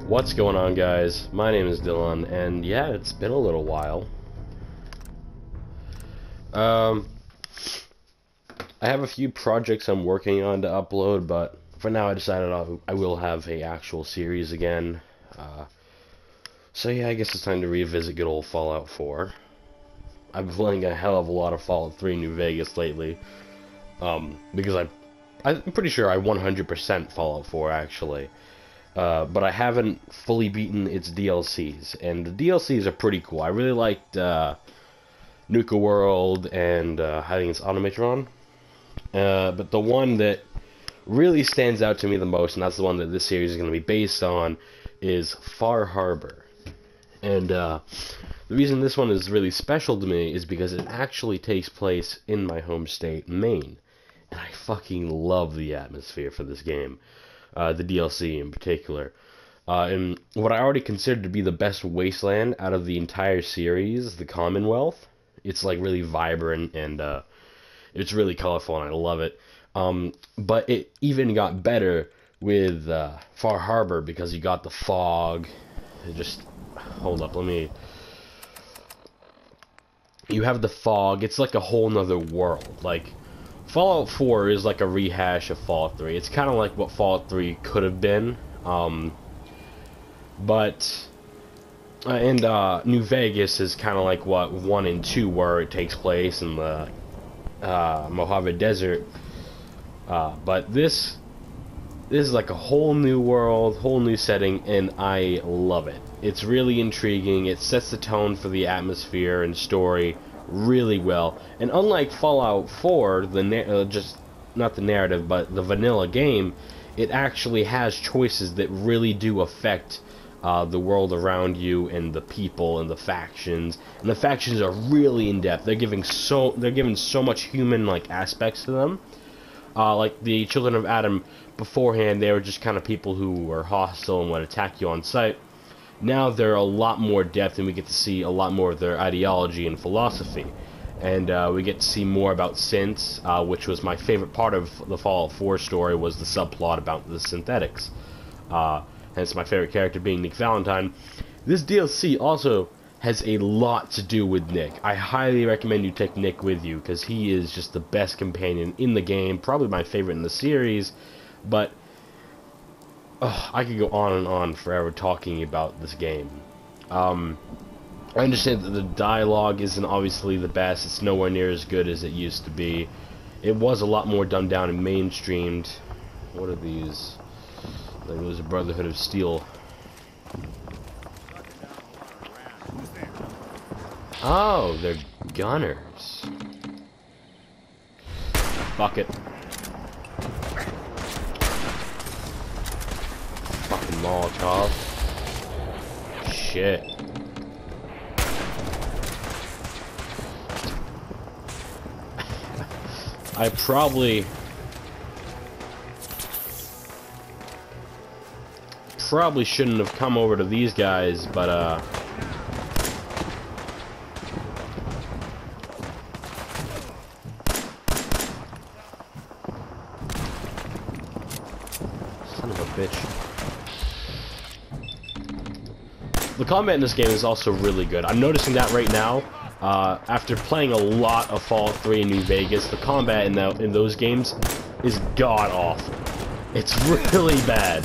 What's going on, guys? My name is Dylan, and yeah, it's been a little while. I have a few projects I'm working on to upload, but for now I decided I will have a actual series again. So yeah, I guess it's time to revisit good old Fallout 4. I've been playing a hell of a lot of Fallout 3 New Vegas lately, because I'm pretty sure I 100% Fallout 4 actually. But I haven't fully beaten its DLCs, and the DLCs are pretty cool. I really liked Nuka World and I think it's Automatron. But the one that really stands out to me the most, and that's the one that this series is going to be based on, is Harbar. And the reason this one is really special to me is because it actually takes place in my home state, Maine. And I fucking love the atmosphere for this game. The DLC in particular. And what I already considered to be the best wasteland out of the entire series, the Commonwealth. It's like really vibrant and it's really colorful and I love it. But it even got better with Far Harbor because you got the fog. Hold up, you have the fog. It's like a whole nother world. Like, Fallout 4 is like a rehash of Fallout 3. It's kind of like what Fallout 3 could have been. New Vegas is kind of like what 1 and 2 were. It takes place in the Mojave Desert. But this is like a whole new world, whole new setting, and I love it. It's really intriguing. It sets the tone for the atmosphere and story really well, and unlike Fallout 4, just not the narrative, but the vanilla game, it actually has choices that really do affect the world around you and the people and the factions. And the factions are really in depth. They're given so much human like aspects to them. Like the Children of Adam beforehand, they were just kind of people who were hostile and would attack you on sight. Now they're a lot more depth, and we get to see a lot more of their ideology and philosophy. And we get to see more about synths, which was my favorite part of the Fallout 4 story, was the subplot about the synthetics. Hence my favorite character being Nick Valentine. This DLC also has a lot to do with Nick. I highly recommend you take Nick with you, because he is just the best companion in the game, probably my favorite in the series, but I could go on and on forever talking about this game. I understand that the dialogue isn't obviously the best. It's nowhere near as good as it used to be. It was a lot more dumbed down and mainstreamed. What are these? Like, there's a Brotherhood of Steel. Oh, they're gunners. Fuck it. Fucking Molotov. Shit. I probably shouldn't have come over to these guys, but son of a bitch. The combat in this game is also really good. I'm noticing that right now. After playing a lot of Fallout 3 in New Vegas, the combat in those games is god-awful. It's really bad.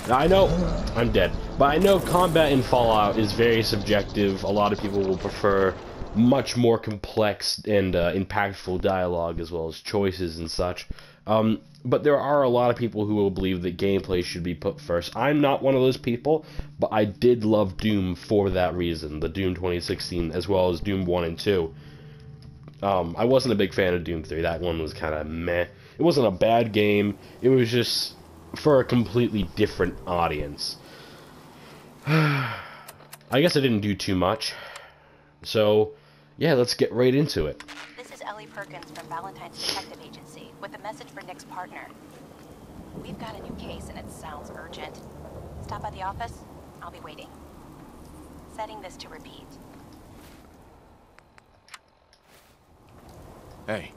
I know I'm dead, but I know combat in Fallout is very subjective. A lot of people will prefer much more complex and impactful dialogue as well as choices and such. But there are a lot of people who will believe that gameplay should be put first. I'm not one of those people, but I did love Doom for that reason, the Doom 2016, as well as Doom 1 and 2. I wasn't a big fan of Doom 3. That one was kind of meh. It wasn't a bad game. It was just for a completely different audience. I guess I didn't do too much. So, yeah, let's get right into it. This is Ellie Perkins from Valentine's Detective Agency with a message for Nick's partner. We've got a new case and it sounds urgent. Stop by the office. I'll be waiting. Setting this to repeat. Hey.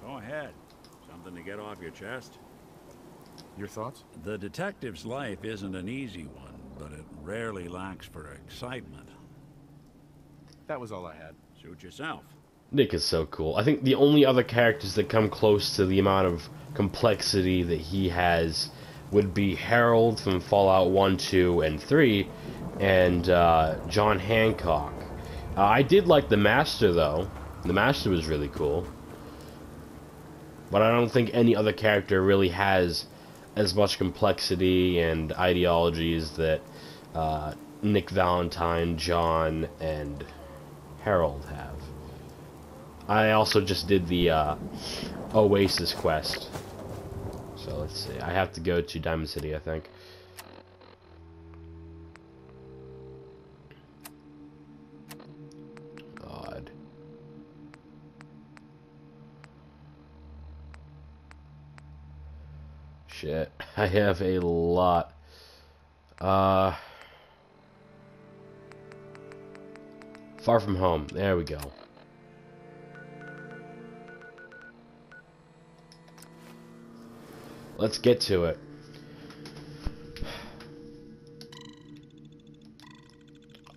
Go ahead. Something to get off your chest? Your thoughts? The detective's life isn't an easy one, but it rarely lacks for excitement. That was all I had. Suit yourself. Nick is so cool. I think the only other characters that come close to the amount of complexity that he has would be Harold from Fallout 1, 2, and 3, and John Hancock. I did like the Master, though. The Master was really cool. But I don't think any other character really has as much complexity and ideologies that Nick Valentine, John, and Harold have. I also just did the Oasis quest. So let's see. I have to go to Diamond City, I think. God. Shit. I have a lot. Far From Home. There we go. Let's get to it.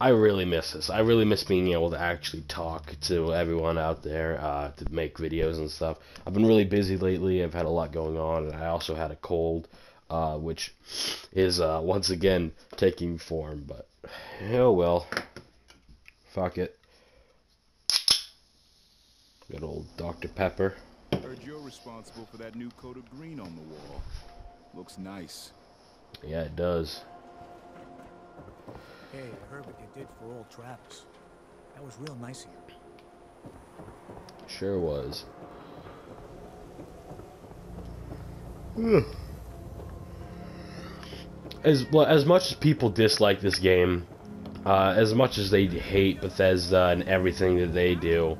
I really miss this. I really miss being able to actually talk to everyone out there, to make videos and stuff. I've been really busy lately. I've had a lot going on, and I also had a cold, which is once again taking form. But oh well, fuck it. Good old Dr. Pepper. Heard you're responsible for that new coat of green on the wall. Looks nice. Yeah, it does. Hey, I heard what you did for old Travis. That was real nice of you. Sure was. As much as people dislike this game, as much as they hate Bethesda and everything that they do,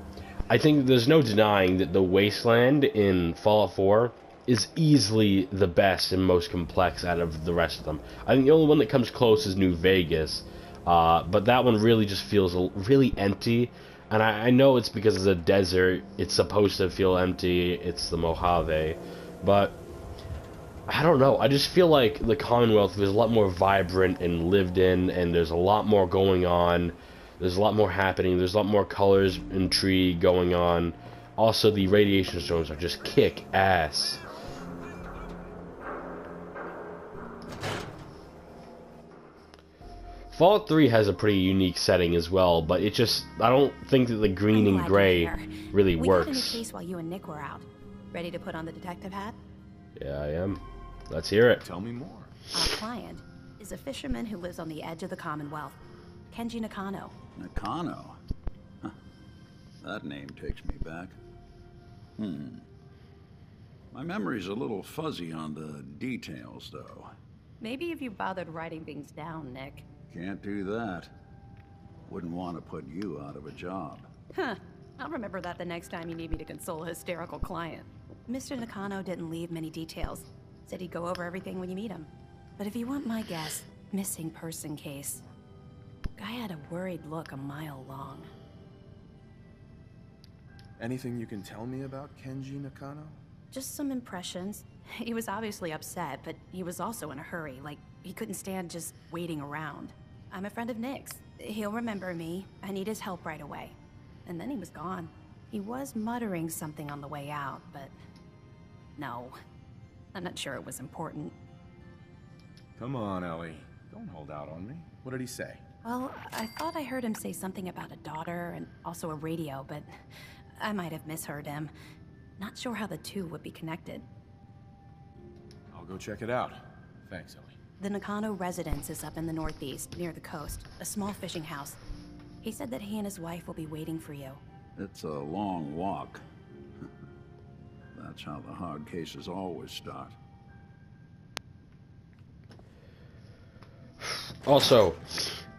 I think there's no denying that the Wasteland in Fallout 4 is easily the best and most complex out of the rest of them. I think the only one that comes close is New Vegas, but that one really just feels really empty, and I know it's because it's a desert, it's supposed to feel empty, it's the Mojave, but I don't know, I just feel like the Commonwealth is a lot more vibrant and lived in, and there's a lot more going on. There's a lot more happening. There's a lot more colors and intrigue going on. Also, the radiation storms are just kick ass. Fallout 3 has a pretty unique setting as well, but it just, I don't think that the green and gray really works. We got in a case while you and Nick were out. Ready to put on the detective hat? Yeah, I am. Let's hear it. Tell me more. Our client is a fisherman who lives on the edge of the Commonwealth. Kenji Nakano. Nakano? Huh. That name takes me back. My memory's a little fuzzy on the details, though. Maybe if you bothered writing things down, Nick. Can't do that. Wouldn't want to put you out of a job. Huh. I'll remember that the next time you need me to console a hysterical client. Mr. Nakano didn't leave many details. Said he'd go over everything when you meet him. But if you want my guess, missing person case. Guy had a worried look a mile long. Anything you can tell me about Kenji Nakano? Just some impressions. He was obviously upset, but he was also in a hurry, like he couldn't stand just waiting around. I'm a friend of Nick's. He'll remember me. I need his help right away. And then he was gone. He was muttering something on the way out, but no. I'm not sure it was important. Come on, Ellie. Don't hold out on me. What did he say? Well, I thought I heard him say something about a daughter and also a radio, but I might have misheard him. Not sure how the two would be connected. I'll go check it out. Thanks, Ellie. The Nakano residence is up in the northeast, near the coast. A small fishing house. He said that he and his wife will be waiting for you. It's a long walk. That's how the hard cases always start. Also,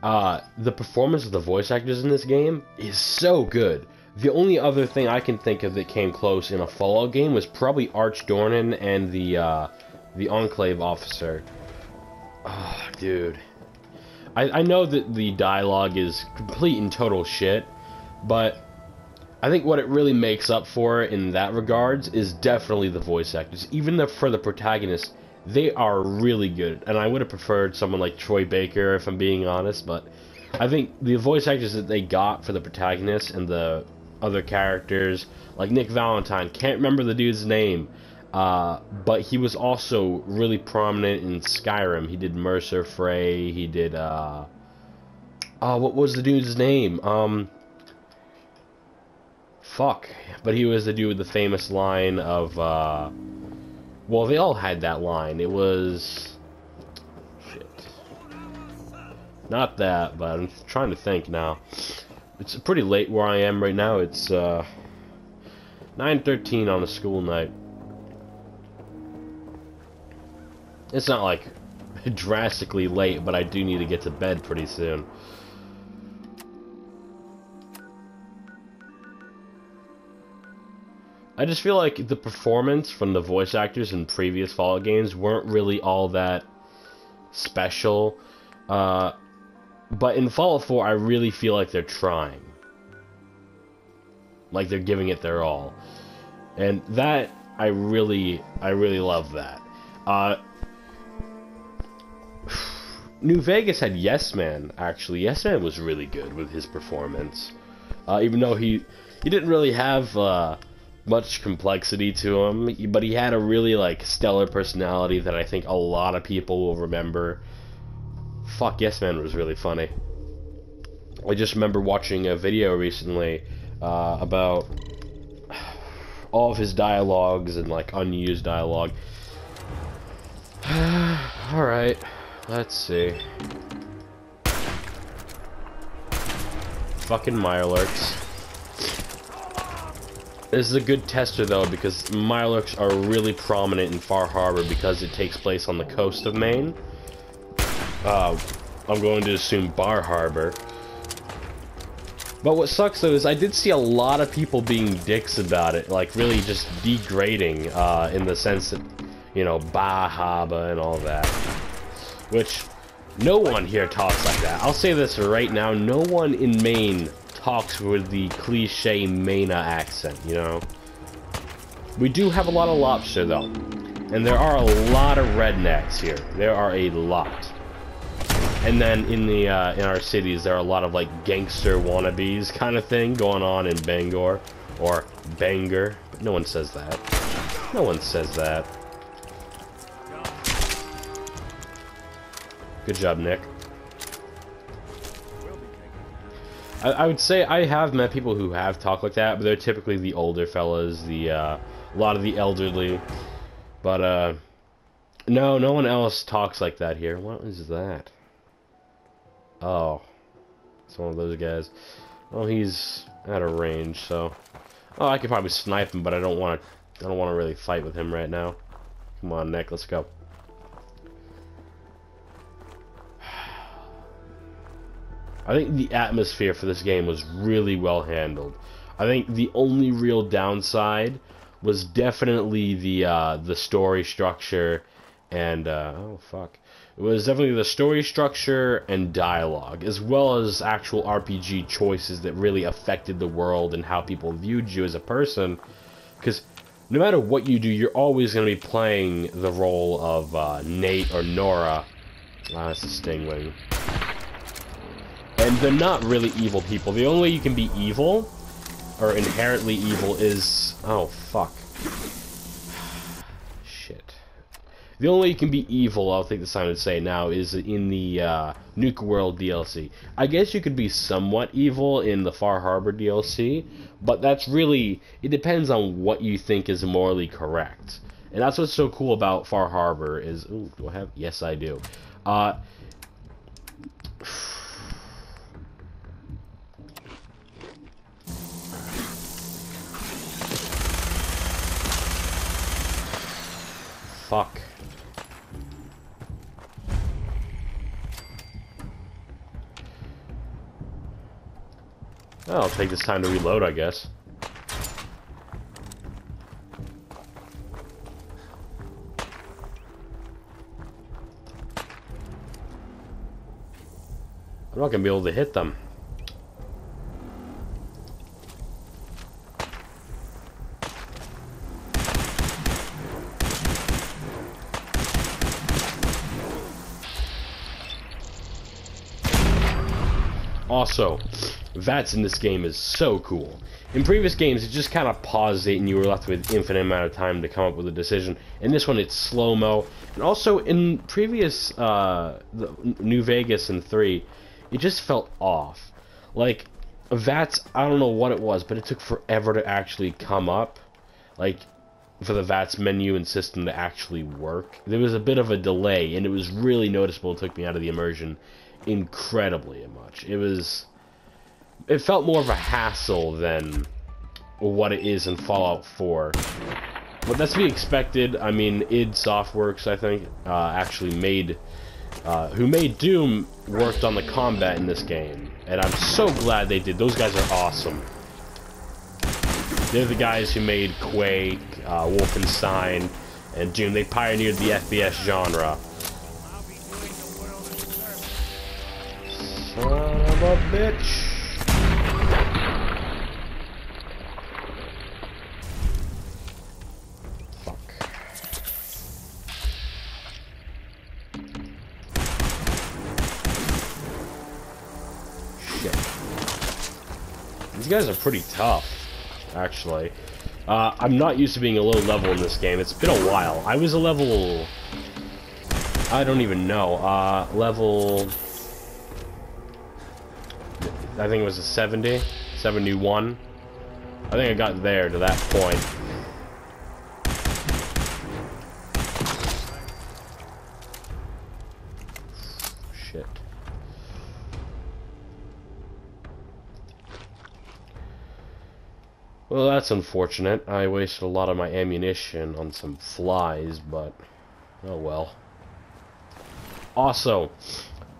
the performance of the voice actors in this game is so good. The only other thing I can think of that came close in a Fallout game was probably Arch Dornan and the Enclave officer. Oh, dude. I know that the dialogue is complete and total shit, but I think what it really makes up for in that regards is definitely the voice actors. Even for the protagonist, they are really good. And I would have preferred someone like Troy Baker, if I'm being honest, but I think the voice actors that they got for the protagonists and the other characters, like Nick Valentine, can't remember the dude's name, but he was also really prominent in Skyrim. He did Mercer Frey, he did, oh, what was the dude's name? Fuck. But he was the dude with the famous line of, well, they all had that line. It was... Shit. Not that, but I'm trying to think now. It's pretty late where I am right now. It's, 9:13 on a school night. It's not, like, drastically late, but I do need to get to bed pretty soon. I just feel like the performance from the voice actors in previous Fallout games weren't really all that special. But in Fallout 4, I really feel like they're trying. Like they're giving it their all. And that, I really love that. New Vegas had Yes Man, actually. Yes Man was really good with his performance. Even though he didn't really have much complexity to him, but he had a really, like, stellar personality that I think a lot of people will remember. Fuck, Yes Man was really funny. I just remember watching a video recently about all of his dialogues and, like, unused dialogue. Alright, let's see. Fucking Mirelurks. This is a good tester, though, because Mirelurks are really prominent in Far Harbor because it takes place on the coast of Maine. I'm going to assume Bar Harbor. But what sucks, though, is I did see a lot of people being dicks about it, like, really just degrading, in the sense that, you know, Bar Harbor and all that. Which, no one here talks like that. I'll say this right now, no one in Maine talks with the cliche Maina accent, you know? We do have a lot of lobster, though. And there are a lot of rednecks here. There are a lot. And then in the in our cities, there are a lot of, like, gangster wannabes kind of thing going on in Bangor. Or Bangor. But no one says that. No one says that. Good job, Nick. I would say I have met people who have talked like that, but they're typically the older fellas, a lot of the elderly. But, no one else talks like that here. What is that? Oh. It's one of those guys. Well, he's out of range, so... Oh, I could probably snipe him, but I don't want to really fight with him right now. Come on, Nick, let's go. I think the atmosphere for this game was really well handled. I think the only real downside was definitely the story structure and oh fuck. It was definitely the story structure and dialogue, as well as actual RPG choices that really affected the world and how people viewed you as a person. Because no matter what you do, you're always going to be playing the role of Nate or Nora. That's a stingwing. And they're not really evil people. The only way you can be evil, or inherently evil, is... Oh, fuck. Shit. The only way you can be evil, I'll take the time to say now, is in the Nuke World DLC. I guess you could be somewhat evil in the Far Harbor DLC, but that's really... It depends on what you think is morally correct. And that's what's so cool about Far Harbor is... Ooh, do I have... Yes, I do. Fuck. I'll take this time to reload, I guess. I'm not gonna be able to hit them. Also, VATS in this game is so cool. In previous games, it just kind of paused it and you were left with infinite amount of time to come up with a decision. In this one, it's slow-mo. And also, in previous New Vegas and 3, it just felt off. Like, VATS, I don't know what it was, but it took forever to actually come up. Like, for the VATS menu and system to actually work. There was a bit of a delay, and it was really noticeable. It took me out of the immersion incredibly much. It felt more of a hassle than what it is in Fallout 4. But that's to be expected. I mean, id Softworks, I think, actually made... who made Doom, worked on the combat in this game. And I'm so glad they did. Those guys are awesome. They're the guys who made Quake, Wolfenstein, and Doom. They pioneered the FPS genre. Son of a bitch. These guys are pretty tough, actually. I'm not used to being a low level in this game. It's been a while. I was a level... I don't even know. Level... I think it was a 70? 71? I think I got there to that point. Shit. Well, that's unfortunate. I wasted a lot of my ammunition on some flies, but oh well. Also,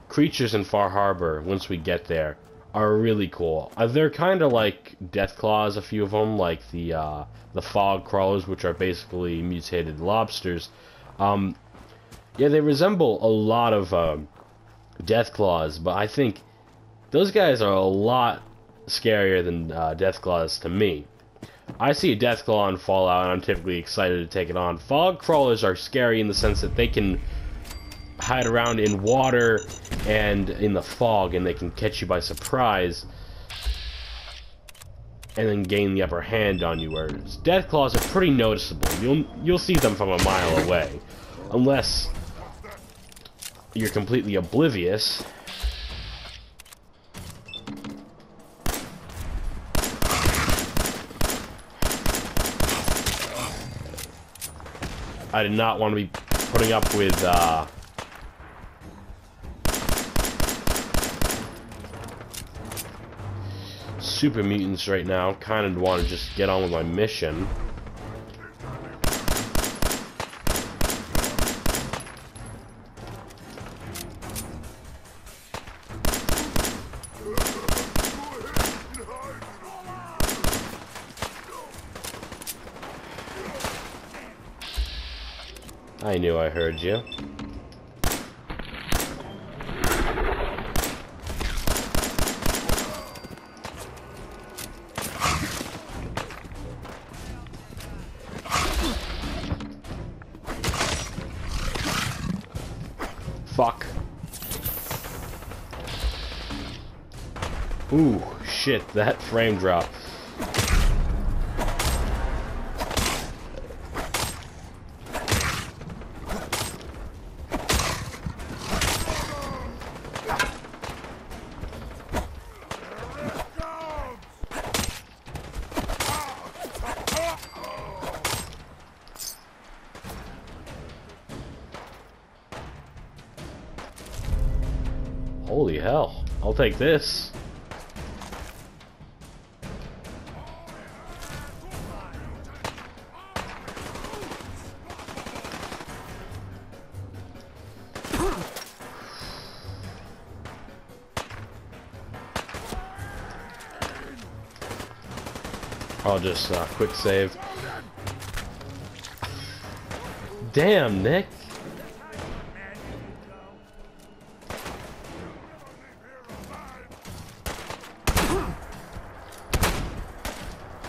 creatures in Far Harbor, once we get there, are really cool. They're kind of like death claws, a few of them, like the fog crawlers, which are basically mutated lobsters. Yeah, they resemble a lot of death claws, but I think those guys are a lot scarier than death claws to me. I see a death claw in Fallout, and I'm typically excited to take it on. Fog crawlers are scary in the sense that they can hide around in water and in the fog, and they can catch you by surprise and then gain the upper hand on you. Whereas death claws are pretty noticeable. You'll see them from a mile away, unless you're completely oblivious. I did not want to be putting up with super mutants right now. Kind of want to just get on with my mission. I knew I heard you. Fuck. Ooh, shit, that frame drop. Holy hell, I'll take this. I'll just quick save. Damn, Nick.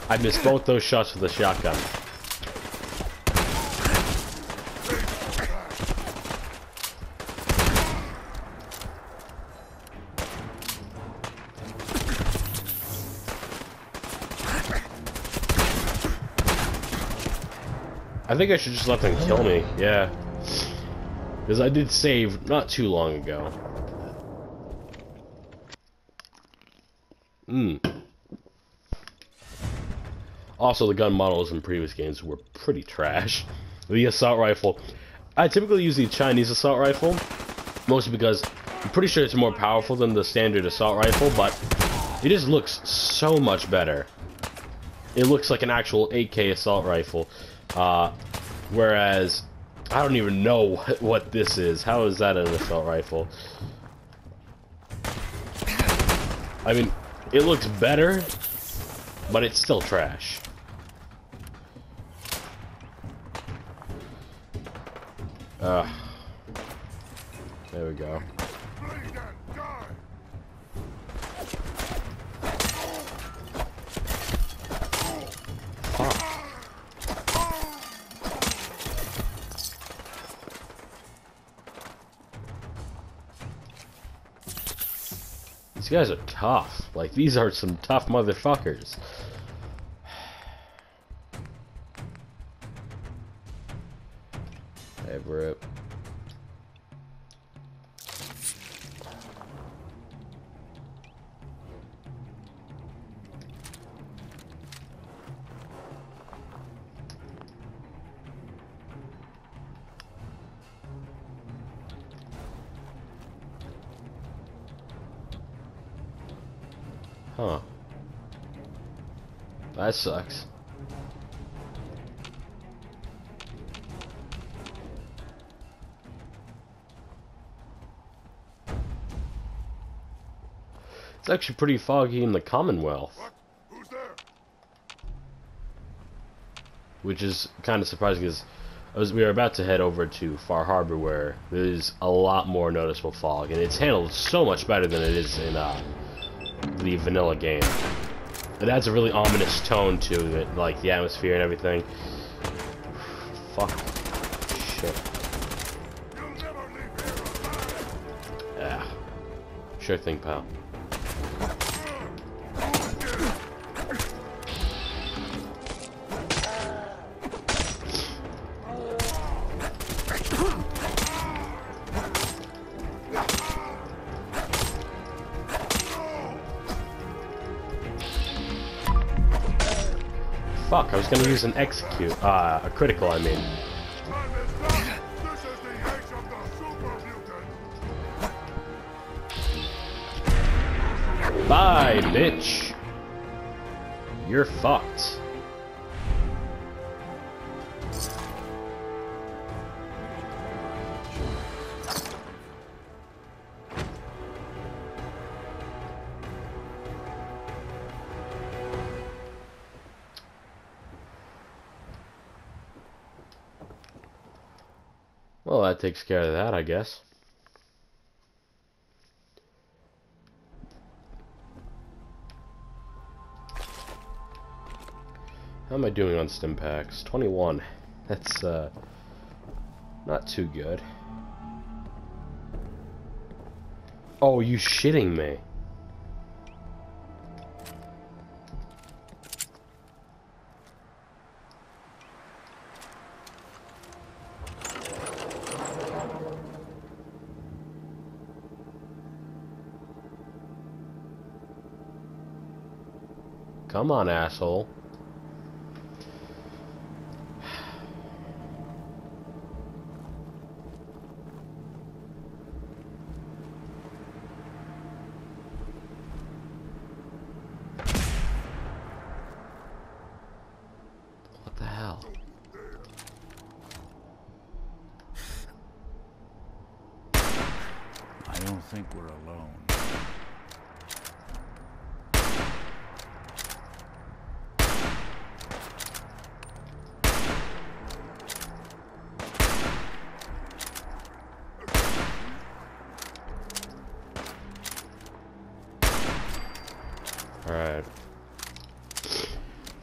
I missed both those shots with the shotgun. I think I should just let them kill me, yeah. Because I did save not too long ago. Also, the gun models in previous games were pretty trash. The assault rifle. I typically use the Chinese assault rifle, mostly because I'm pretty sure it's more powerful than the standard assault rifle, but it just looks so much better. It looks like an actual AK assault rifle, whereas I don't even know what this is. How is that an assault rifle? I mean, it looks better, but it's still trash. There we go. These guys are tough. Like, these are some tough motherfuckers. Hey, Rip. Huh. That sucks. It's actually pretty foggy in the Commonwealth. Who's there? Which is kind of surprising because we were about to head over to Far Harbor where there's a lot more noticeable fog, and it's handled so much better than it is in the vanilla game. It adds a really ominous tone to it, like the atmosphere and everything. Fuck. Shit. You'll never leave here alive. Yeah. Sure thing, pal. Fuck, I was gonna use an execute, a critical, I mean. Time is done. This is the age of the super mutant. Bye, bitch! You're fucked. Well, that takes care of that, I guess. How am I doing on stim packs? 21. That's, not too good. Oh, are you shitting me? Come on, asshole. What the hell? I don't think we're alone. Alright.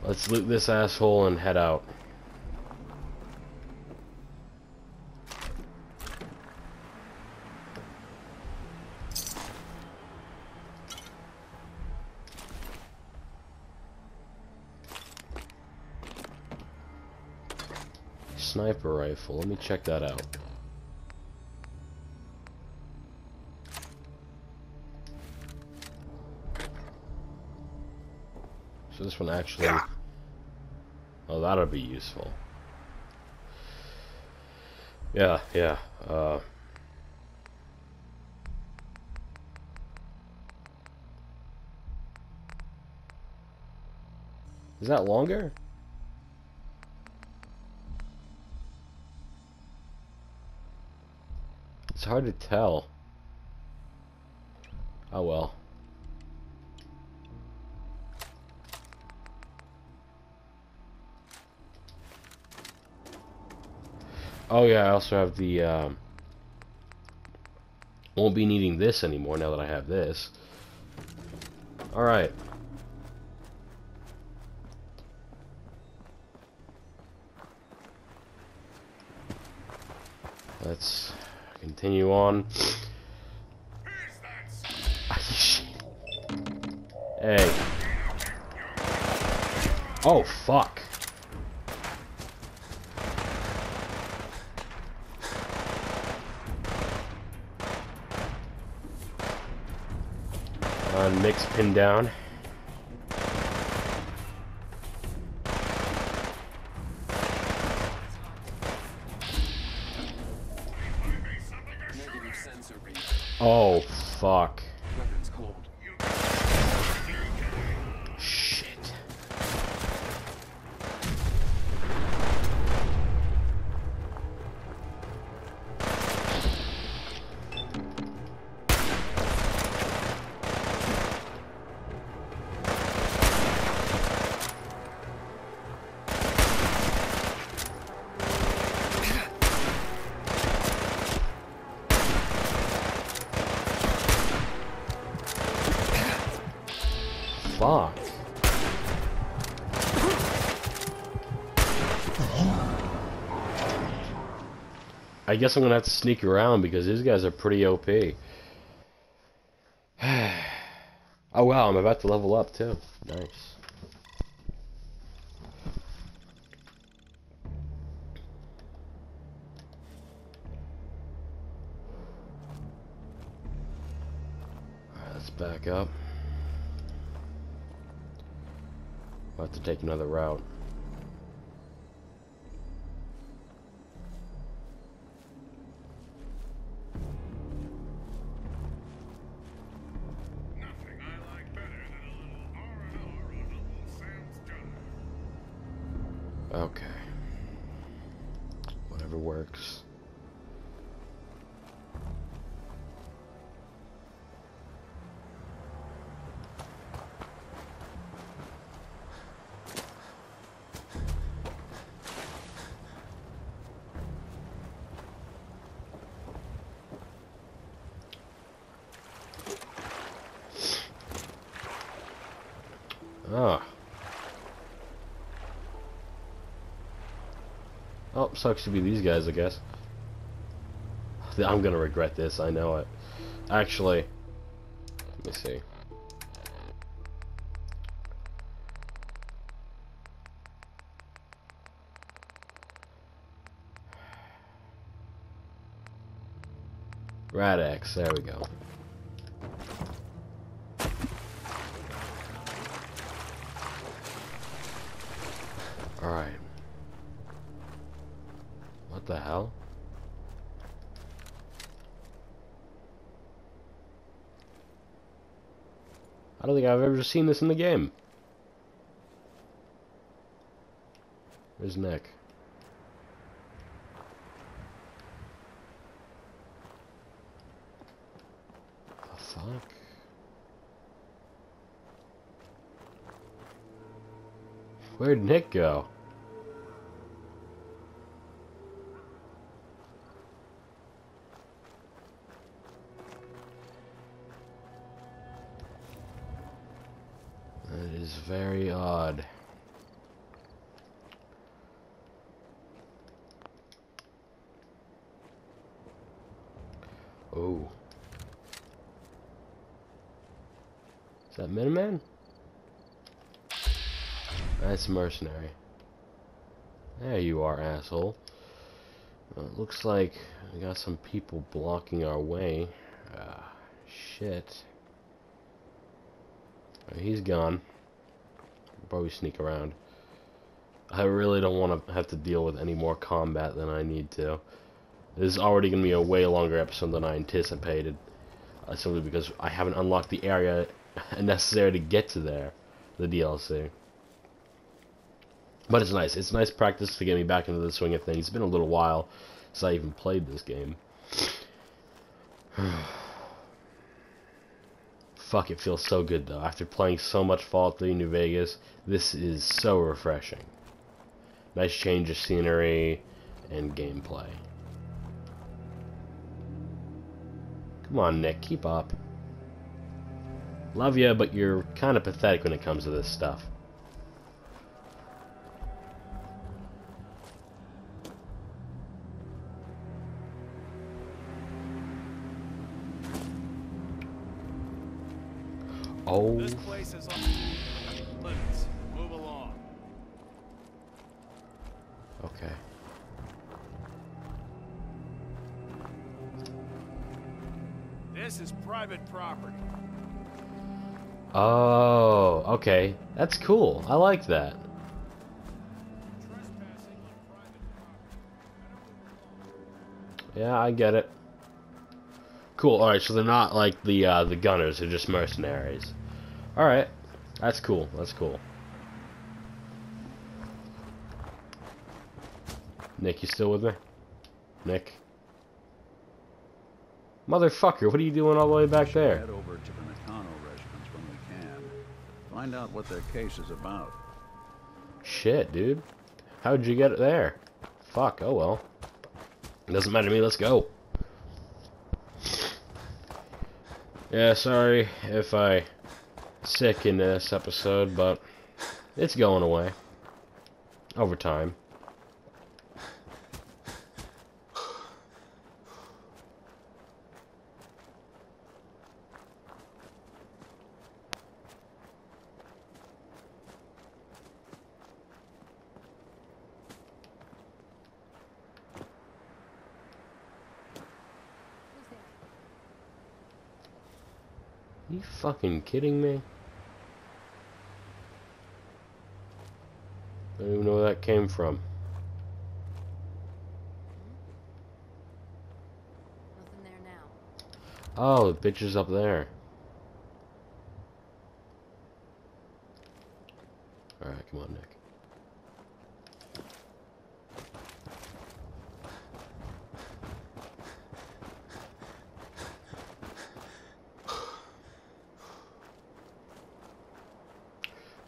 Let's loot this asshole and head out. sniper rifle. Let me check that out. So this one actually... Oh, that'll be useful. Yeah. Is that longer? It's hard to tell. Oh well. Oh yeah, I also have the, won't be needing this anymore now that I have this. Alright. Let's continue on. Hey. Oh, fuck. Nick's pinned down. Oh, fuck. Shit. Fuck. I guess I'm gonna have to sneak around because these guys are pretty OP. Oh wow, I'm about to level up too. Nice. Alright, let's back up. I'll have to take another route. Nothing I like better than a little R&R on Uncle Sam's dinner. Okay. Whatever works. Ah. Oh, sucks to be these guys, I guess. I'm gonna regret this, I know it. Actually, let me see. Rad-X, there we go. Alright. What the hell? I don't think I've ever seen this in the game. Where's Nick? The fuck? Where'd Nick go? That is very odd. Oh. Is that Minuteman? That's mercenary. There you are, asshole. Well, it looks like we got some people blocking our way. Shit. He's gone. Probably sneak around. I really don't want to have to deal with any more combat than I need to. This is already going to be a way longer episode than I anticipated. Simply because I haven't unlocked the area necessary to get to there. The DLC. But it's nice. It's nice practice to get me back into the swing of things. It's been a little while since I even played this game. Fuck, it feels so good though. After playing so much Fallout 3 New Vegas, this is so refreshing. Nice change of scenery and gameplay. Come on, Nick, keep up. Love ya, but you're kind of pathetic when it comes to this stuff. Oh. This place is on limits. Move along. Okay. This is private property. Oh, okay. That's cool. I like that. Trespassing on private property. Yeah, I get it. Cool. Alright, so they're not like the gunners, they're just mercenaries. Alright. That's cool. That's cool. Nick, you still with me? Nick? Motherfucker, what are you doing all the way back there? Head over to the Nakano residence when we can. Find out what their case is about. Shit, dude. How'd you get it there? Fuck, oh well. It doesn't matter to me, let's go. Yeah, sorry if I sick in this episode, but it's going away. Over time. You fucking kidding me? I don't even know where that came from. Nothing there now. Oh, the bitch is up there. Alright, come on, Nick.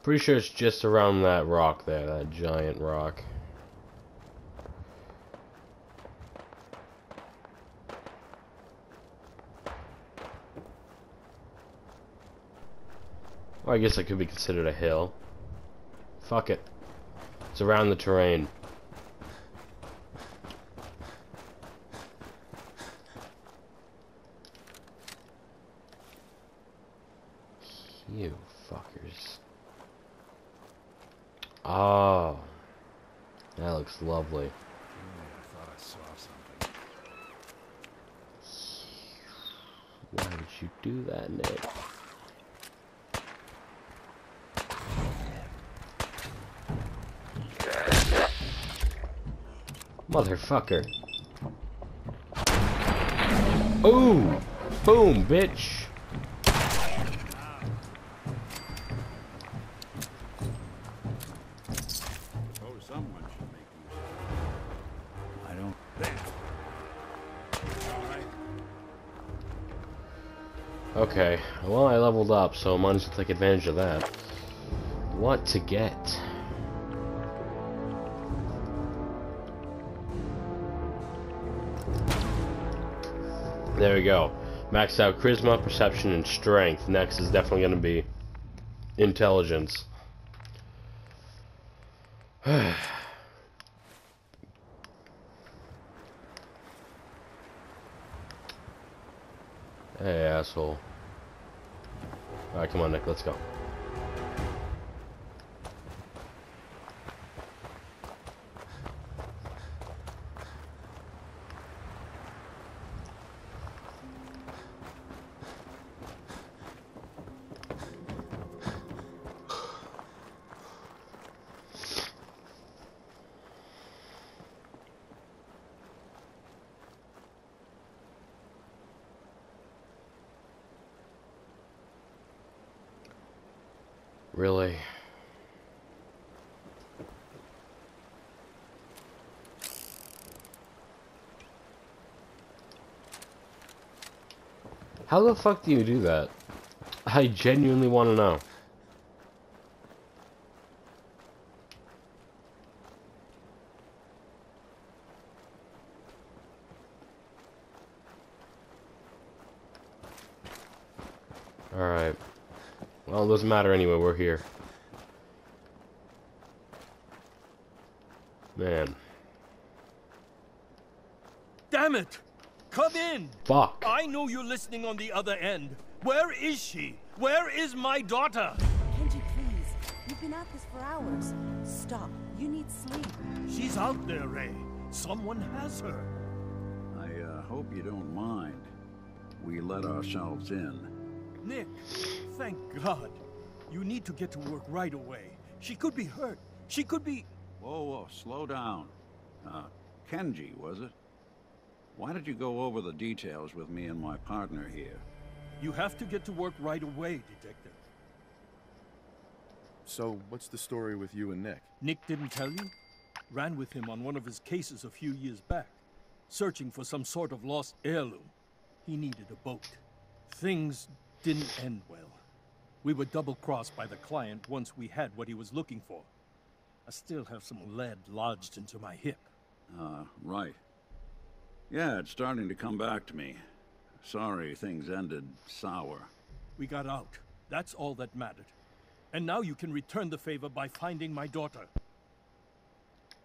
Pretty sure it's just around that rock there, that giant rock. Or I guess it could be considered a hill. Fuck it. It's around the terrain. You fuckers. Oh, that looks lovely. I thought I saw something. Why did you do that, Nick? Motherfucker. Ooh! Boom, bitch! Someone should make use of it. I don't. Okay, well I leveled up, so I might as well take advantage of that. What to get? There we go. Maxed out charisma, perception, and strength. Next is definitely going to be intelligence. Hey, asshole. Alright, come on, Nick, let's go. Really? How the fuck do you do that? I genuinely want to know. Alright. Well, it doesn't matter anyway, we're here. Man. Damn it! Come in! Fuck. I know you're listening on the other end. Where is she? Where is my daughter? Kenji, please. You've been at this for hours. Stop. You need sleep. She's out there, Ray. Someone has her. I hope you don't mind. We let ourselves in. Nick, thank God. You need to get to work right away. She could be hurt. She could be... Whoa, whoa, slow down. Kenji, was it? Why did you go over the details with me and my partner here? You have to get to work right away, Detective. So, what's the story with you and Nick? Nick didn't tell you? Ran with him on one of his cases a few years back, searching for some sort of lost heirloom. He needed a boat. Things didn't end well. We were double-crossed by the client once we had what he was looking for. I still have some lead lodged into my hip. Right. Yeah, it's starting to come back to me. Sorry things ended sour. We got out. That's all that mattered. And now you can return the favor by finding my daughter.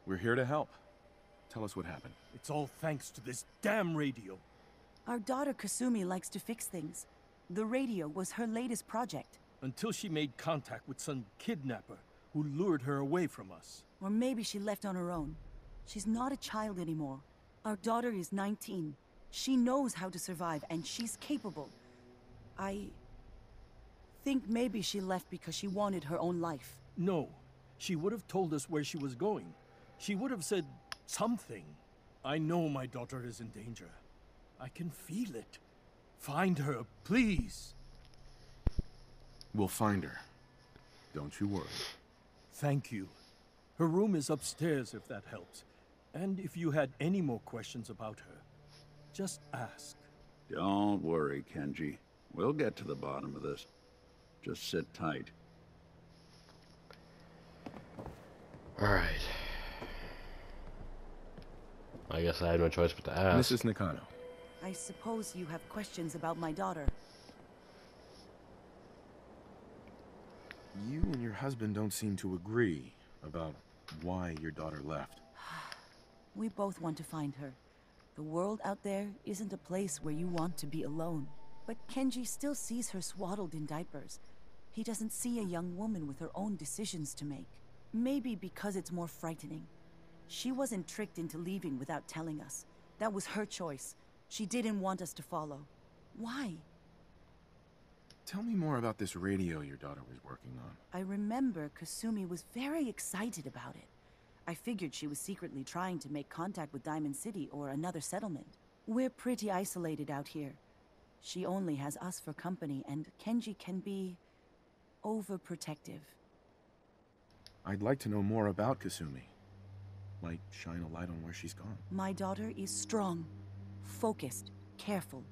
We're here to help. Tell us what happened. It's all thanks to this damn radio. Our daughter Kasumi likes to fix things. The radio was her latest project. Until she made contact with some kidnapper who lured her away from us. Or maybe she left on her own. She's not a child anymore. Our daughter is 19. She knows how to survive, and she's capable. I think maybe she left because she wanted her own life. No. She would have told us where she was going. She would have said something. I know my daughter is in danger. I can feel it. Find her, please. We'll find her. Don't you worry. Thank you. Her room is upstairs, if that helps. And if you had any more questions about her, just ask. Don't worry, Kenji. We'll get to the bottom of this. Just sit tight. Alright. I guess I had no choice but to ask. Mrs. Nakano. I suppose you have questions about my daughter. You and your husband don't seem to agree about why your daughter left. We both want to find her. The world out there isn't a place where you want to be alone. But Kenji still sees her swaddled in diapers. He doesn't see a young woman with her own decisions to make. Maybe because it's more frightening. She wasn't tricked into leaving without telling us. That was her choice. She didn't want us to follow. Why? Tell me more about this radio your daughter was working on. I remember Kasumi was very excited about it. I figured she was secretly trying to make contact with Diamond City or another settlement. We're pretty isolated out here. She only has us for company, and Kenji can be overprotective. I'd like to know more about Kasumi. Might shine a light on where she's gone. My daughter is strong, focused, careful.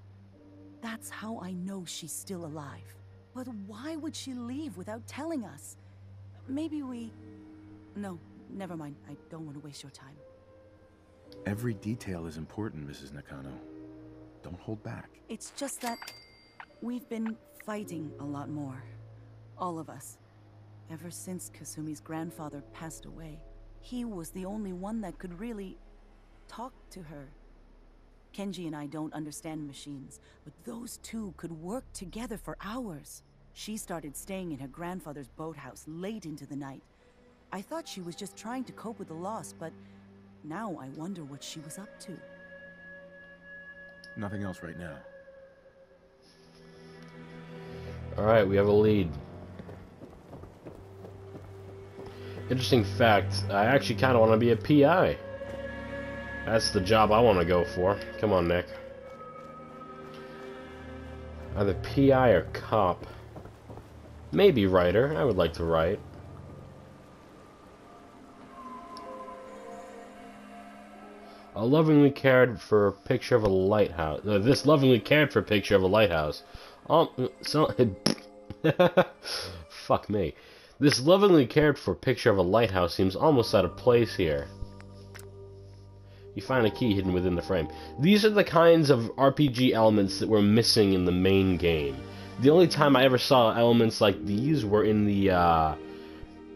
That's how I know she's still alive. But why would she leave without telling us? Maybe we... No, never mind. I don't want to waste your time. Every detail is important, Mrs. Nakano. Don't hold back. It's just that we've been fighting a lot more. All of us. Ever since Kasumi's grandfather passed away. He was the only one that could really talk to her. Kenji and I don't understand machines, but those two could work together for hours. She started staying in her grandfather's boathouse late into the night. I thought she was just trying to cope with the loss, but now I wonder what she was up to. Nothing else right now. Alright, we have a lead. Interesting fact, I actually kind of want to be a PI. That's the job I want to go for. Come on, Nick. Either PI or cop. Maybe writer. I would like to write. A lovingly cared for picture of a lighthouse. This lovingly cared for picture of a lighthouse. So, fuck me. This lovingly cared for picture of a lighthouse seems almost out of place here. You find a key hidden within the frame. These are the kinds of RPG elements that were missing in the main game. The only time I ever saw elements like these were in the, I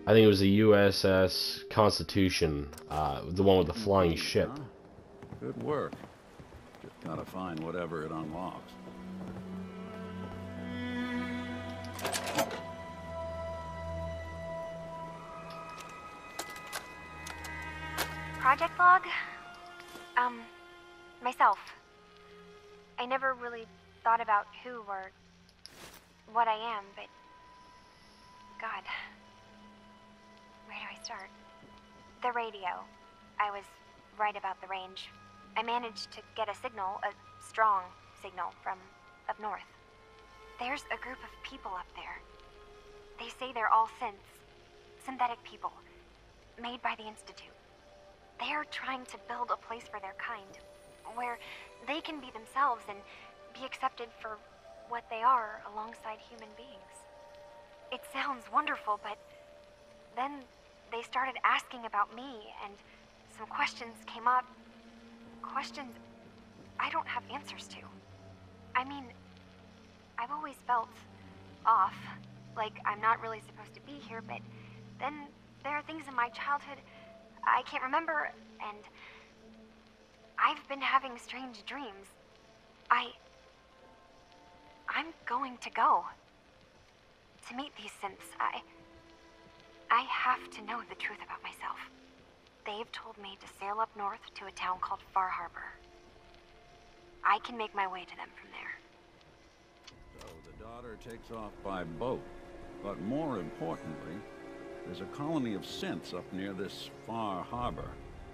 think it was the USS Constitution, the one with the flying ship. Good work. Just gotta find whatever it unlocks. Project log? Myself. I never really thought about who or what I am, but... God. Where do I start? The radio. I was right about the range. I managed to get a signal, a strong signal, from up north. There's a group of people up there. They say they're all synths. Synthetic people. Made by the Institute. They're trying to build a place for their kind, where they can be themselves and be accepted for what they are alongside human beings. It sounds wonderful, but then they started asking about me, and some questions came up. Questions I don't have answers to. I mean, I've always felt off, like I'm not really supposed to be here, but then there are things in my childhood I can't remember, and I've been having strange dreams. I'm going to go. To meet these synths, I have to know the truth about myself. They've told me to sail up north to a town called Far Harbor. I can make my way to them from there. So the daughter takes off by boat, but more importantly, there's a colony of synths up near this Far Harbor.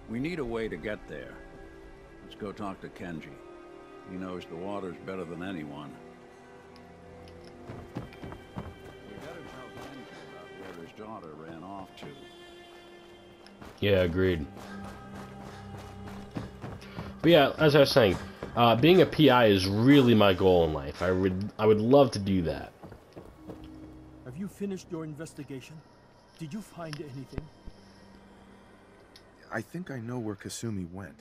We need a way to get there. Let's go talk to Kenji. He knows the waters better than anyone. We better tell Kenji about where his daughter ran off to. Yeah, agreed. But yeah, as I was saying, being a PI is really my goal in life. I would love to do that. Have you finished your investigation? Did you find anything? I think I know where Kasumi went.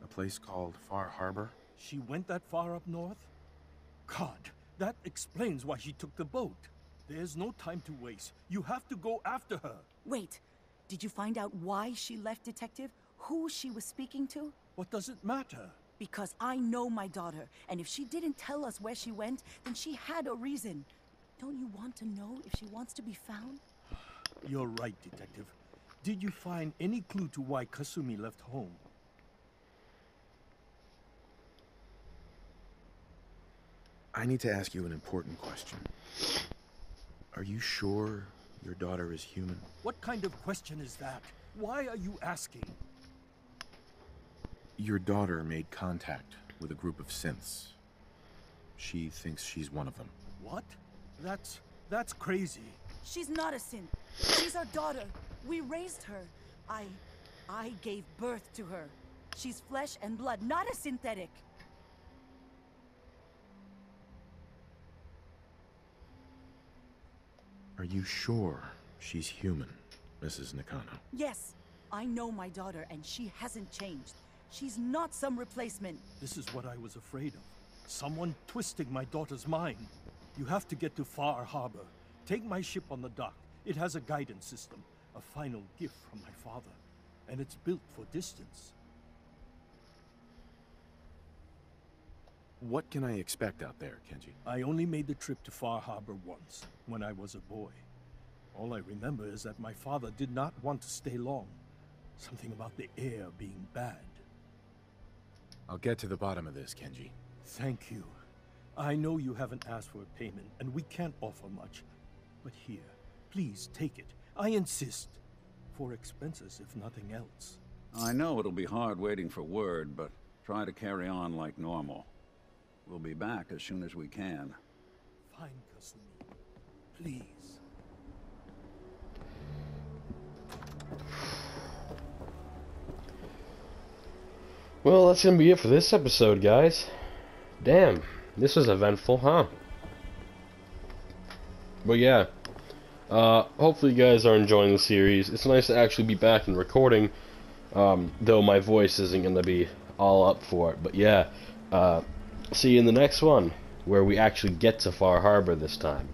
A place called Far Harbor. She went that far up north? God, that explains why she took the boat. There's no time to waste. You have to go after her. Wait, did you find out why she left, Detective? Who she was speaking to? What does it matter? Because I know my daughter, and if she didn't tell us where she went, then she had a reason. Don't you want to know if she wants to be found? You're right, Detective. Did you find any clue to why Kasumi left home? I need to ask you an important question. Are you sure your daughter is human? What kind of question is that? Why are you asking? Your daughter made contact with a group of synths. She thinks she's one of them. What? That's crazy. She's not a synth. She's our daughter. We raised her. I gave birth to her. She's flesh and blood, not a synthetic. Are you sure she's human, Mrs. Nakano? Yes, I know my daughter, and she hasn't changed. She's not some replacement. This is what I was afraid of. Someone twisting my daughter's mind. You have to get to Far Harbor. Take my ship on the dock. It has a guidance system, a final gift from my father, and it's built for distance. What can I expect out there, Kenji? I only made the trip to Far Harbor once, when I was a boy. All I remember is that my father did not want to stay long. Something about the air being bad. I'll get to the bottom of this, Kenji. Thank you. I know you haven't asked for a payment, and we can't offer much. But here, please take it. I insist. For expenses, if nothing else. I know it'll be hard waiting for word, but try to carry on like normal. We'll be back as soon as we can. Fine, Kasumi. Please. Well, that's gonna be it for this episode, guys. Damn, this was eventful, huh? But yeah, hopefully you guys are enjoying the series. It's nice to actually be back and recording, though my voice isn't gonna be all up for it. But yeah, see you in the next one, where we actually get to Far Harbor this time.